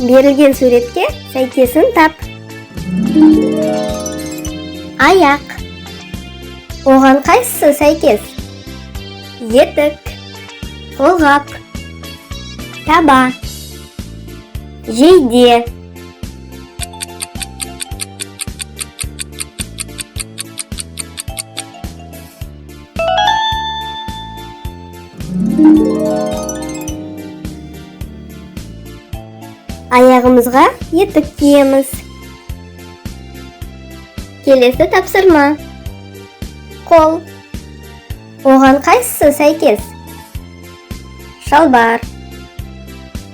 Берілген суретке сәйкесін тап. Аяқ. Оған қайсысы сәйкес? Етік, қолғап, таба, жейде. Аяғымызға етік киеміз. Келесі тапсырма. Қол. Оған қайсысы сәйкес? Шалбар,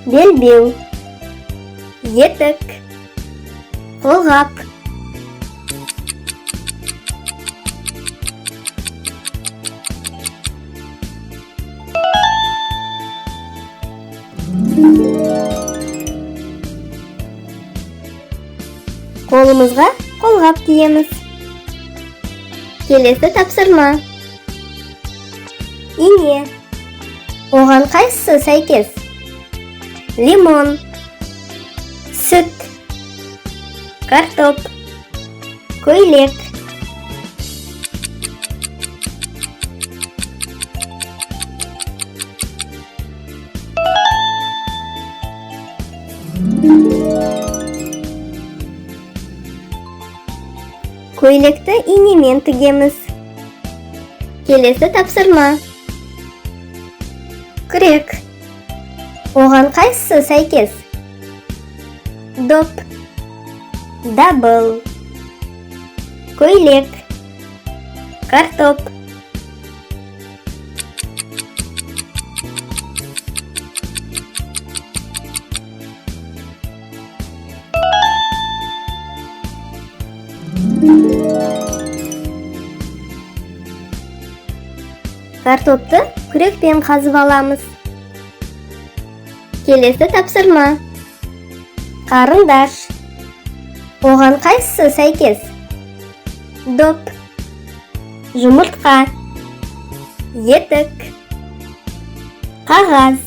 белбеу, етік, қолғап. Қолымызға қолғап киеміз. Келесі тапсырма. Ине. Оған қайсысы сәйкес? Лимон, сүт, картоп, көйлек. Көйлекті инемен тігеміз. Келесі тапсырма. Күрек. Оған қайсысы сәйкес? Доп, дабыл, көйлек, картоп. Картопты күрекпен қазып аламыз. Келесі тапсырма. Қарындаш. Оған қайсысы сәйкес? Доп, жұмыртқа, етік, қағаз.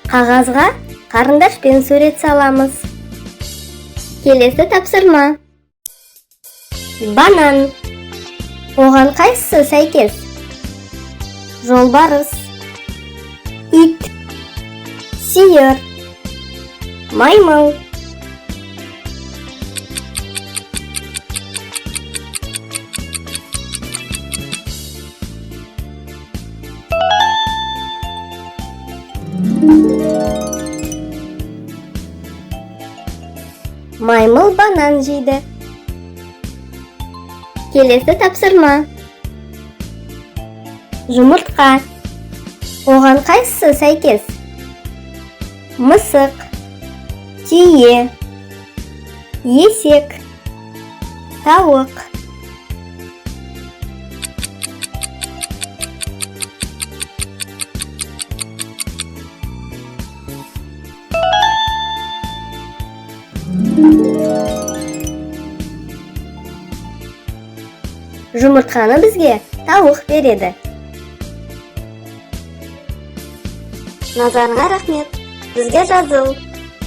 Қағазға қарындашпен сурет саламыз. Келесі тапсырма. Банан. Оған қайсысы сәйкес? Жолбарыс, ит, сиыр, маймыл. Маймыл банан жейді. Келесі тапсырма. Жұмыртқа. Оған қайсысы сәйкес? Мысық, түйе, есек, тауық. Жұмыртқаны бізге тауық береді. Назарыңа рахмет. Бізге жазыл.